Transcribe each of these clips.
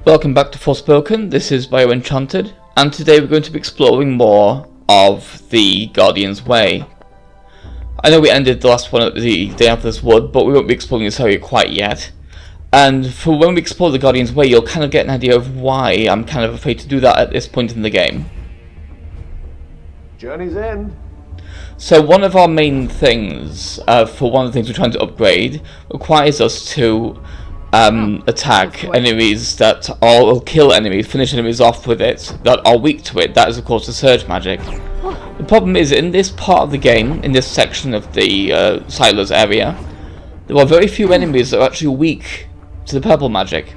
Welcome back to Forspoken. This is Enchanted, and today we're going to be exploring more of the Guardian's Way. I know we ended the last one at the Dauntless Wood, but we won't be exploring this area quite yet. And for when we explore the Guardian's Way, you'll kind of get an idea of why I'm kind of afraid to do that at this point in the game. Journey's end. So one of our main things, for one of the things we're trying to upgrade, requires us to attack enemies that are, or kill enemies, finish enemies off with it, that are weak to it. That is of course the surge magic. The problem is, in this part of the game, in this section of the silos area, there are very few enemies that are actually weak to the purple magic.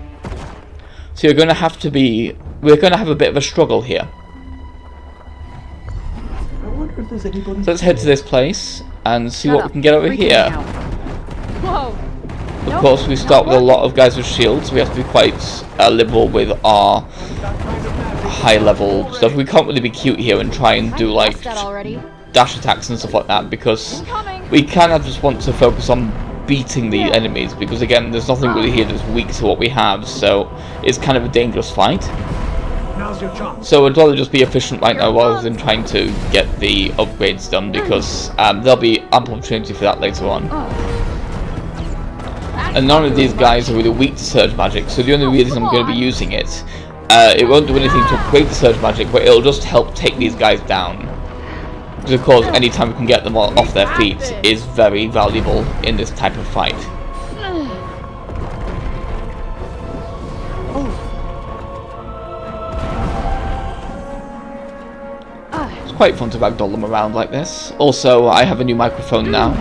So we're going to have a bit of a struggle here. I wonder if there's anybody. So let's head to this place and see what we can get over here. Whoa. Of course, we start with a lot of guys with shields, so we have to be quite liberal with our high level stuff. We can't really be cute here and try and do like dash attacks and stuff like that, because we kind of just want to focus on beating the enemies, because again, there's nothing really here that's weak to what we have, so it's kind of a dangerous fight. Now's your chance. So I'd rather just be efficient right now rather than trying to get the upgrades done, because there'll be ample opportunity for that later on. And none of these guys are really weak to surge magic, so the only reason I'm going to be using it, it won't do anything to upgrade the surge magic, but it'll just help take these guys down. Because of course, any time we can get them off their feet is very valuable in this type of fight. It's quite fun to ragdoll them around like this. Also, I have a new microphone now.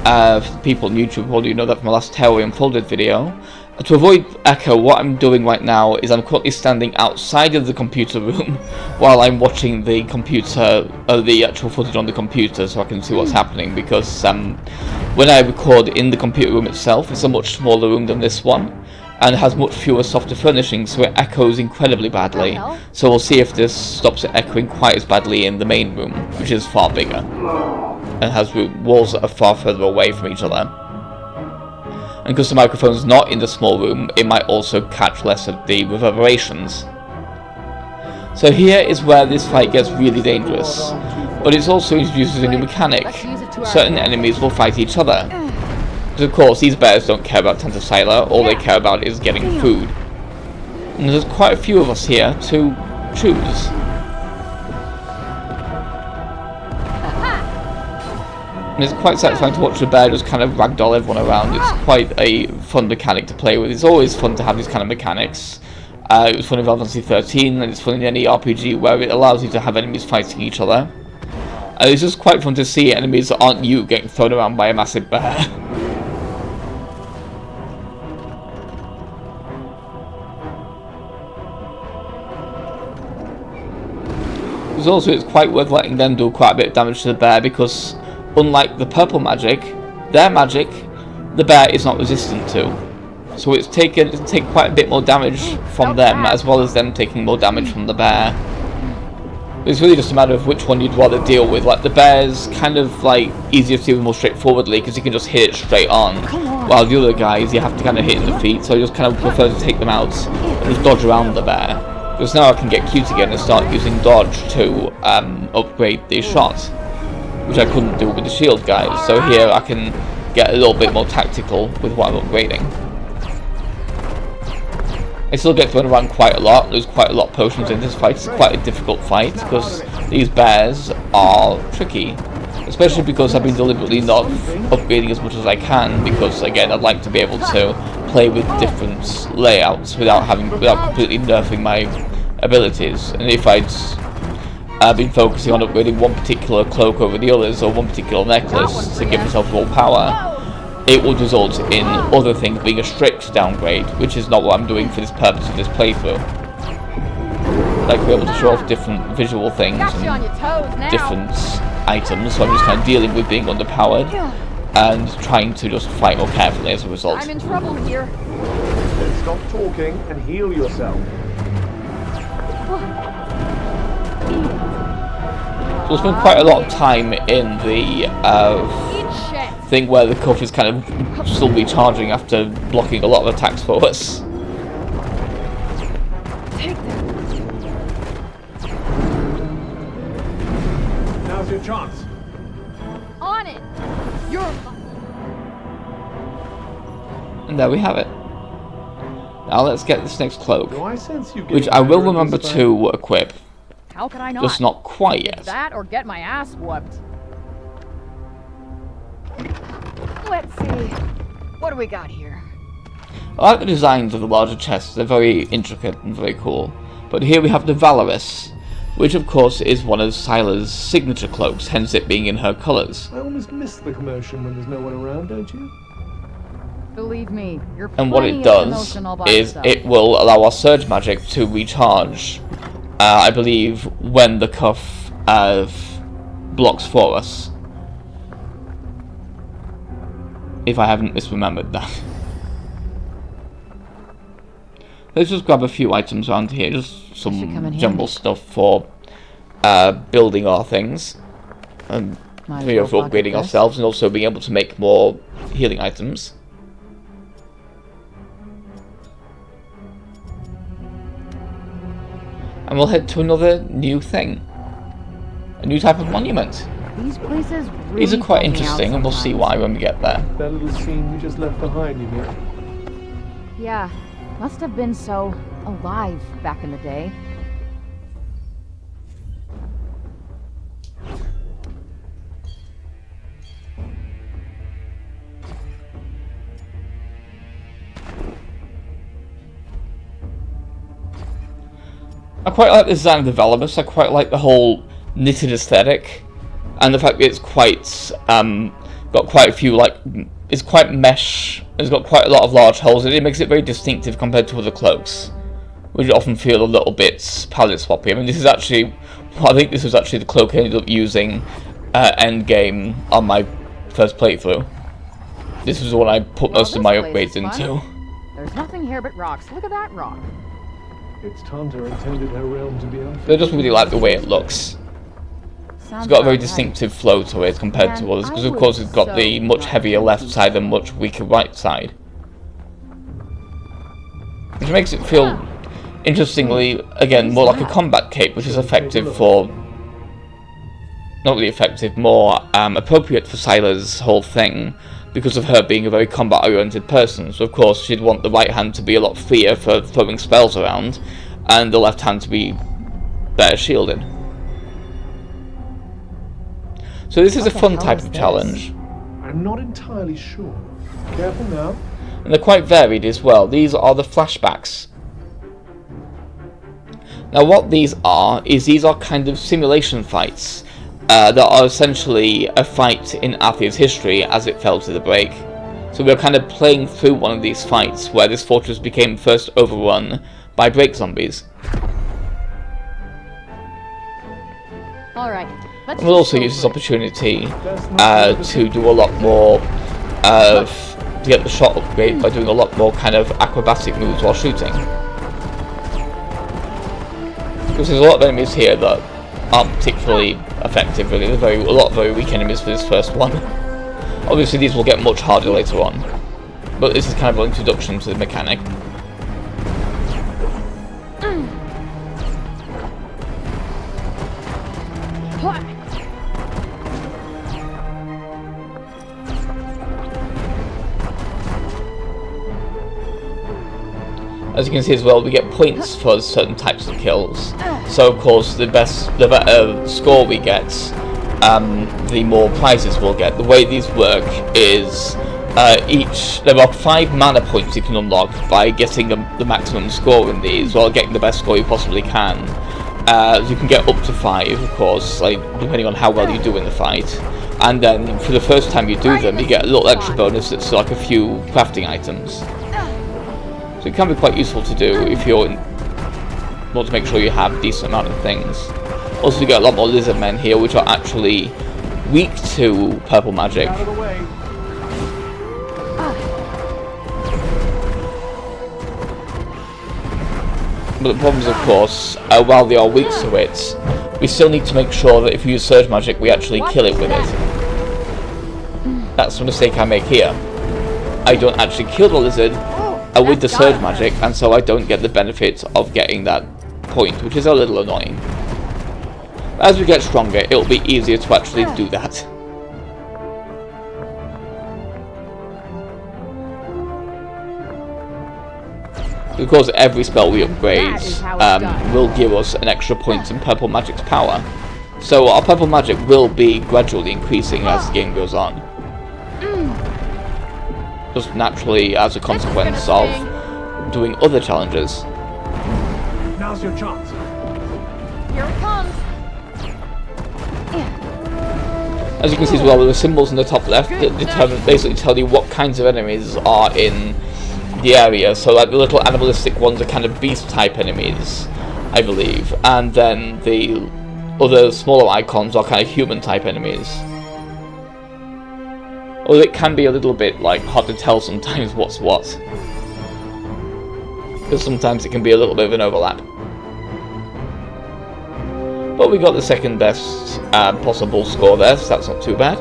For people on YouTube, probably know that from my last Terror Unfolded video. To avoid echo, what I'm doing right now is I'm currently standing outside of the computer room while I'm watching the computer, the actual footage on the computer, so I can see what's happening, because when I record in the computer room itself, it's a much smaller room than this one, and has much fewer softer furnishings, so it echoes incredibly badly. So we'll see if this stops it echoing quite as badly in the main room, which is far bigger and has walls that are far further away from each other. And because the microphone's not in the small room, it might also catch less of the reverberations. So here is where this fight gets really dangerous, but it also introduces a new mechanic. Certain enemies will fight each other. Because of course these bears don't care about tons of Scylla, all they care about is getting food. And there's quite a few of us here to choose. And it's quite satisfying to watch the bear just kind of ragdoll everyone around. It's quite a fun mechanic to play with. It's always fun to have these kind of mechanics. It was fun in Final Fantasy 13, and it's fun in any RPG where it allows you to have enemies fighting each other. And it's just quite fun to see enemies that aren't you getting thrown around by a massive bear. It's quite worth letting them do quite a bit of damage to the bear, because unlike the purple magic, their magic, the bear is not resistant to. So it's take quite a bit more damage from them, as well as them taking more damage from the bear. It's really just a matter of which one you'd rather deal with. Like, the bear's kind of like easier to deal with more straightforwardly, because you can just hit it straight on. While the other guys, you have to kind of hit in the feet, so I just kind of prefer to take them out and just dodge around the bear. Because now I can get cute again and start using dodge to upgrade the shot, which I couldn't do with the shield guys. So here I can get a little bit more tactical with what I'm upgrading. I still get thrown around quite a lot. There's quite a lot of potions in this fight. It's quite a difficult fight because these bears are tricky. Especially because I've been deliberately not upgrading as much as I can, because again I'd like to be able to play with different layouts without completely nerfing my abilities. And if I'd been focusing on upgrading one particular cloak over the others, or one particular necklace to give myself more power, it would result in other things being a strict downgrade, which is not what I'm doing for this purpose of this playthrough. I'd like to be able to show off different visual things and different items, so I'm just kind of dealing with being underpowered and trying to just fight more carefully as a result. I'm in trouble here. Then stop talking and heal yourself. So we'll spend quite a lot of time in the thing where the cuff is kind of still recharging after blocking a lot of attacks for us. Take them. Now's your chance. On it. You're. And there we have it. Now let's get this next cloak, Do I sense you which getting I will better at remember this to equip, How could I not? just not quite yet. That or get my ass whooped. Let's see. What do we got here? I like the designs of the larger chests, they're very intricate and very cool. But here we have the Valorous, which of course is one of Sila's signature cloaks, hence it being in her colours. I almost miss the commotion when there's no one around, don't you? Believe me, you're And what plenty it of does emotional by is yourself. it will allow our surge magic to recharge, I believe, when the cuff blocks for us. If I haven't misremembered that. Let's just grab a few items around here, just Should come in some handy. general stuff for building our things. And Might as for well pocket upgrading this. ourselves and also being able to make more healing items. And we'll head to another new thing. A new type of monument. These places really These are quite bum me out interesting, and we'll see sometimes. why when we get there. That little scene you just left behind, you mean? Yeah, must have been so alive back in the day. I quite like the design of the Valorous. I quite like the whole knitted aesthetic, and the fact that it's quite got quite a few it's quite mesh. It's got quite a lot of large holes in it. It makes it very distinctive compared to other cloaks, which often feel a little bit palette swappy. I mean, this is actually, I think this was actually the cloak I ended up using end game on my first playthrough. This was the one I put Well, most of this my place upgrades is fun. into. There's nothing here but rocks. Look at that rock. It's Tanta intended her realm to be unfit. I just really like the way it looks. Sounds It's got a very about right. distinctive flow to it compared to And others, because I of course would it's got the so much not heavier want left to side and see much weaker right side. Which makes it feel, interestingly, again, more like a combat cape, which is effective for... Not really effective, more appropriate for Sila's whole thing, because of her being a very combat-oriented person. So of course she'd want the right hand to be a lot freer for throwing spells around, and the left hand to be better shielded. So this is What a the fun hell type is of this? challenge, I'm not entirely sure. Careful now. and they're quite varied as well. These are the flashbacks. Now what these are kind of simulation fights that are essentially a fight in Athia's history as it fell to the break. So we're kind of playing through one of these fights where this fortress became first overrun by break zombies. All right. Let's And we'll just also go use this for it. opportunity to do a lot more of to get the shot upgrade by doing a lot more kind of acrobatic moves while shooting. Because there's a lot of enemies here that aren't particularly effective, really. There's a lot of very weak enemies for this first one. Obviously these will get much harder later on, but this is kind of an introduction to the mechanic. As you can see as well, we get points for certain types of kills. So of course, the better score we get, the more prizes we'll get. The way these work is there are 5 mana points you can unlock by getting the maximum score in these, while getting the best score you possibly can. You can get up to 5, of course, like depending on how well you do in the fight. And then for the first time you do them, you get a little extra bonus that's like a few crafting items. So it can be quite useful to do if you want to make sure you have a decent amount of things. Also, you get a lot more lizard men here, which are actually weak to purple magic. Out of the way. But the problem is, of course, while they are weak to it, we still need to make sure that if we use surge magic, we actually kill it with it. That's the mistake I make here. I don't actually kill the lizard with the surge magic, and so I don't get the benefit of getting that point, which is a little annoying. As we get stronger, it'll be easier to actually do that. Of course, every spell we upgrade will give us an extra point in purple magic's power. So our purple magic will be gradually increasing as the game goes on. Just naturally as a consequence of doing other challenges. Now's your chance. Here it comes. As you can see as well, there are symbols in the top left that basically tell you what kinds of enemies are in the area. So like the little animalistic ones are kind of beast type enemies, I believe, and then the other smaller icons are kind of human type enemies. Although it can be a little bit like hard to tell sometimes what's what, because sometimes it can be a little bit of an overlap. But we got the second best possible score there, so that's not too bad.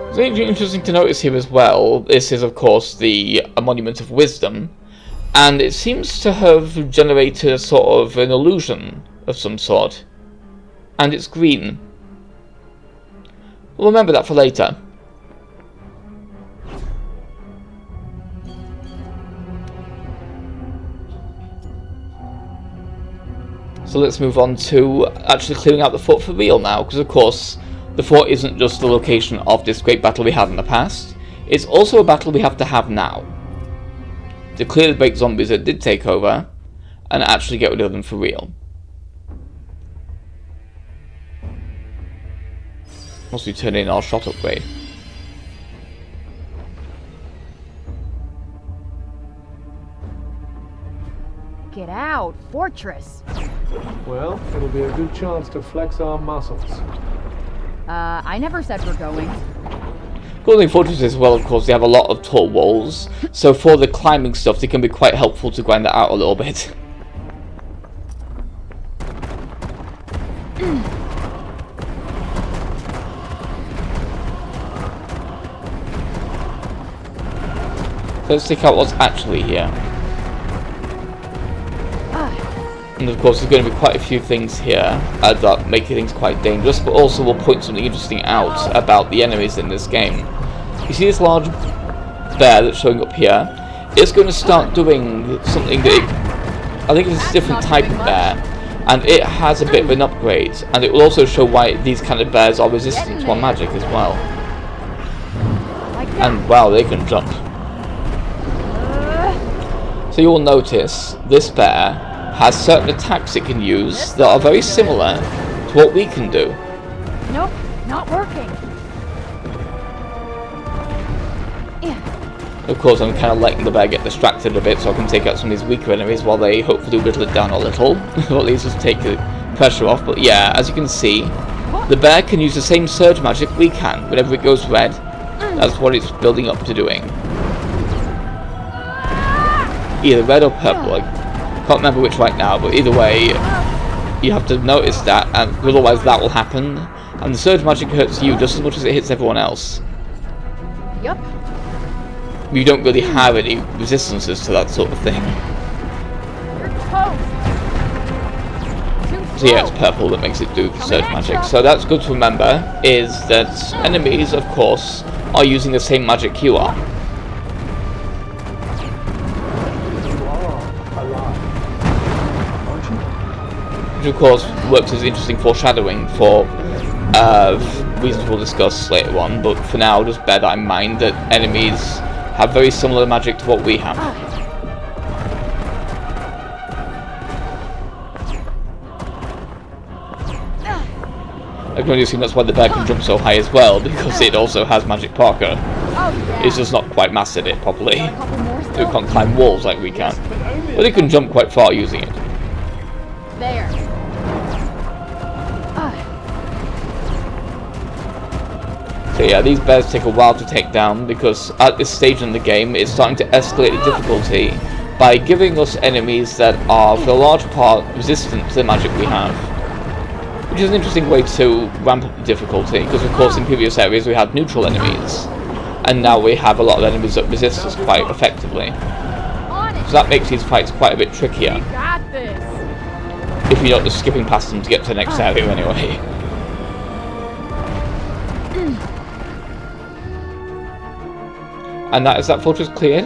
It's interesting to notice here as well, this is of course the Monument of Wisdom, and it seems to have generated a sort of an illusion of some sort, and it's green. We'll remember that for later. So let's move on to actually clearing out the fort for real now, because of course the fort isn't just the location of this great battle we had in the past, it's also a battle we have to have now. To clear the great zombies that did take over, and actually get rid of them for real. Once we turn in our shot upgrade. Get out, fortress. Well, it'll be a good chance to flex our muscles. I never said we're going. Building fortresses as well, of course, they have a lot of tall walls, so for the climbing stuff, they can be quite helpful to grind that out a little bit. So let's take out what's actually here. And of course there's going to be quite a few things here that make things quite dangerous, but also will point something interesting out about the enemies in this game. You see this large bear that's showing up here? It's going to start doing something that I think it's a different type of bear, and it has a bit of an upgrade, and it will also show why these kind of bears are resistant to our magic as well. And wow, they can jump. So you'll notice this bear has certain attacks it can use that are very similar to what we can do. Nope, not working. Of course, I'm kind of letting the bear get distracted a bit so I can take out some of these weaker enemies while they hopefully whittle it down a little. Or at least just take the pressure off. But yeah, as you can see, the bear can use the same surge magic we can whenever it goes red. That's what it's building up to doing. Either red or purple. I can't remember which right now, but either way, you have to notice that, and otherwise that will happen. And the surge magic hurts you just as much as it hits everyone else. Yup. You don't really have any resistances to that sort of thing. You're toast. So yeah, it's purple that makes it do the surge magic. So that's good to remember, is that enemies, of course, are using the same magic you are. Which of course works as interesting foreshadowing for reasons we'll discuss later on, but for now just bear that in mind that enemies have very similar magic to what we have. I can only assume that's why the bear can jump so high as well, because it also has magic parkour. It's just not quite mastered it properly. It can't climb walls like we can, but it can jump quite far using it. There. So yeah, these bears take a while to take down, because at this stage in the game it's starting to escalate the difficulty by giving us enemies that are, for the large part, resistant to the magic we have. Which is an interesting way to ramp up the difficulty, because of course in previous areas we had neutral enemies, and now we have a lot of enemies that resist us quite effectively. So that makes these fights quite a bit trickier. You got this. If you're not just skipping past them to get to the next area anyway. And that is that fortress cleared.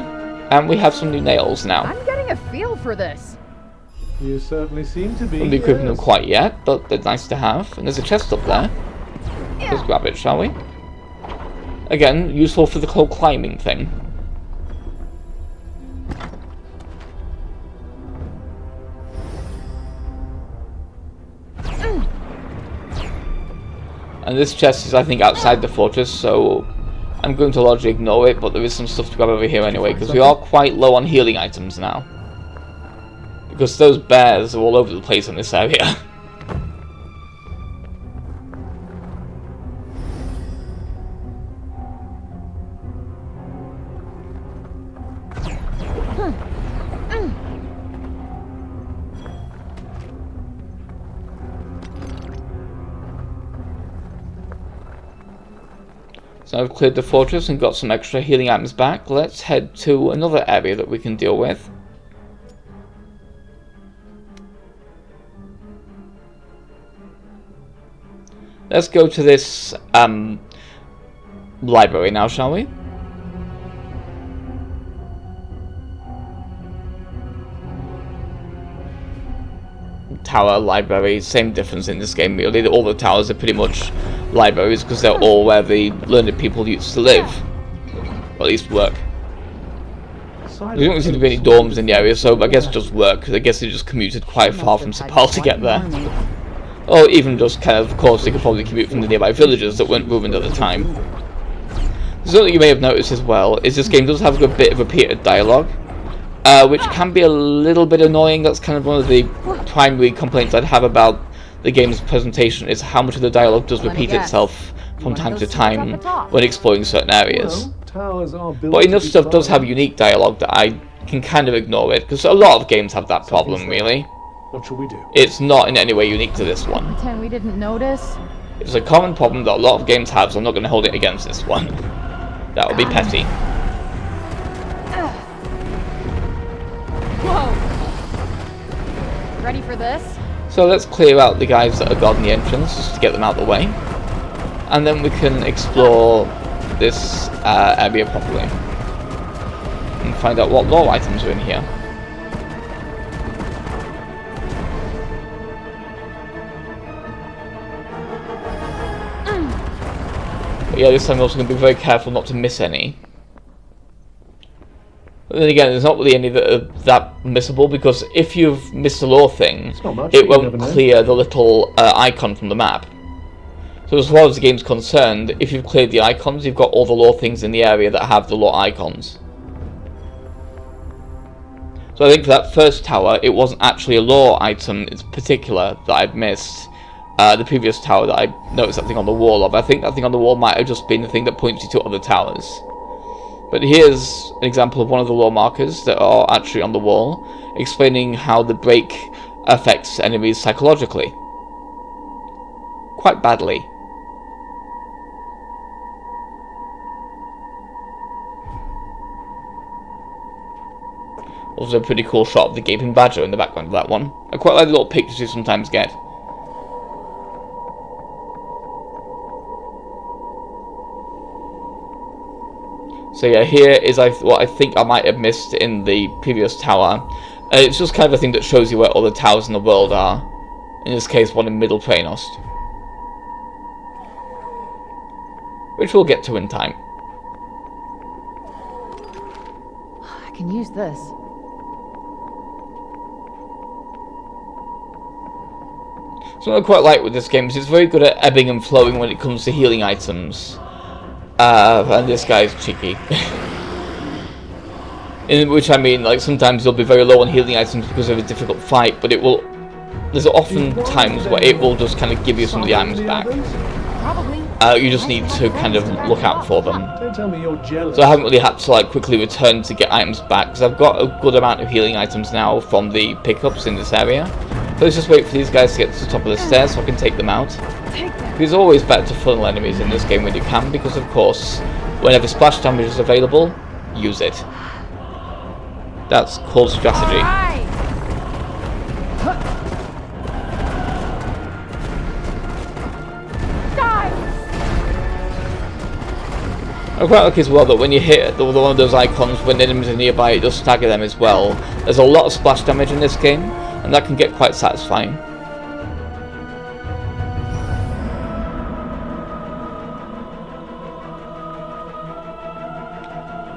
And we have some new nails now. I'm getting a feel for this. You certainly seem to be. Wouldn't be equipping them quite yet, but they're nice to have. And there's a chest up there. Let's grab it, shall we? Again, useful for the whole climbing thing. And this chest is, I think, outside the fortress, so I'm going to largely ignore it, but there is some stuff to grab over here anyway, because we are quite low on healing items now. Because those bears are all over the place in this area. So I've cleared the fortress and got some extra healing items back. Let's head to another area that we can deal with. Let's go to this library now, shall we? Tower, library, same difference in this game really. All the towers are pretty much libraries because they're all where the learned people used to live. Or at least work. There don't seem to be any dorms in the area, so I guess just work. I guess they just commuted quite far from Sepal to get there. Or even just kind of course, they could probably commute from the nearby villages that weren't ruined at the time. Something you may have noticed as well is this game does have a bit of repeated dialogue. Which can be a little bit annoying. That's kind of one of the primary complaints I'd have about the game's presentation, is how much of the dialogue does repeat itself from time to time when exploring certain areas. But enough stuff does have unique dialogue that I can kind of ignore it, because a lot of games have that problem, really. What shall we do? It's not in any way unique to this one. Pretend we didn't notice. It's a common problem that a lot of games have, so I'm not going to hold it against this one. That would be petty. Whoa! Ready for this? So let's clear out the guys that are guarding the entrance, just to get them out of the way. And then we can explore this area properly. And find out what lore items are in here. But yeah, this time I'm also going to be very careful not to miss any. But then again, there's not really any that are that missable, because if you've missed a lore thing, it won't clear the little icon from the map. So as far as the game's concerned, if you've cleared the icons, you've got all the lore things in the area that have the lore icons. So I think for that first tower, it wasn't actually a lore item in particular that I'd missed. The previous tower that I noticed that thing on the wall of. I think that thing on the wall might have just been the thing that points you to other towers. But here's an example of one of the lore markers that are actually on the wall, explaining how the break affects enemies psychologically. Quite badly. Also a pretty cool shot of the gaping badger in the background of that one. I quite like the little pictures you sometimes get. So yeah, here is what I think I might have missed in the previous tower. It's just kind of a thing that shows you where all the towers in the world are. In this case, one in Middle Praenost. Which we'll get to in time. I can use this. So what I quite like with this game is it's very good at ebbing and flowing when it comes to healing items. And this guy's cheeky. In which I mean, like, sometimes you'll be very low on healing items because of a difficult fight, but it will... There's often times where it will just kind of give you some of the items back. You just need to kind of look out for them. Don't tell me you're jealous. So I haven't really had to, like, quickly return to get items back, because I've got a good amount of healing items now from the pickups in this area. So let's just wait for these guys to get to the top of the stairs so I can take them out. It's always better to funnel enemies in this game when you can, because of course, whenever splash damage is available, use it. That's called strategy. I quite like as well that when you hit one of those icons when enemies are nearby, it does stagger them as well. There's a lot of splash damage in this game, and that can get quite satisfying.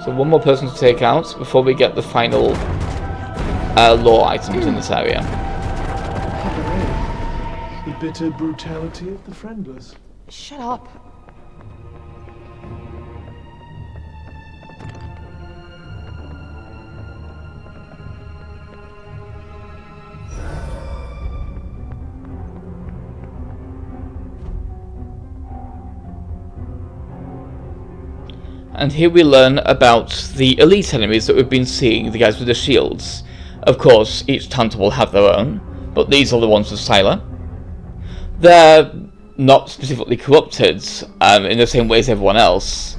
So one more person to take out before we get the final lore items in this area. The bitter brutality of the friendless. Shut up. And here we learn about the elite enemies that we've been seeing, the guys with the shields. Of course, each Tanta will have their own, but these are the ones with Sylar. They're not specifically corrupted in the same way as everyone else,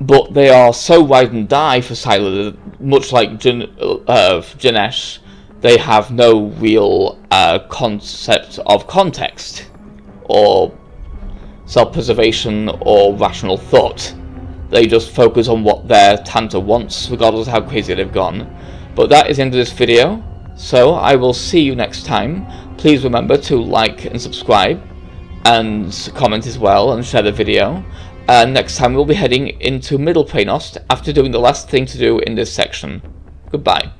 but they are so wide and die for Sylar that, much like Janesh, they have no real concept of context, or self-preservation, or rational thought. They just focus on what their Tanta wants, regardless of how crazy they've gone. But that is the end of this video, so I will see you next time. Please remember to like and subscribe, and comment as well, and share the video. And next time we'll be heading into Middle Praenost after doing the last thing to do in this section. Goodbye.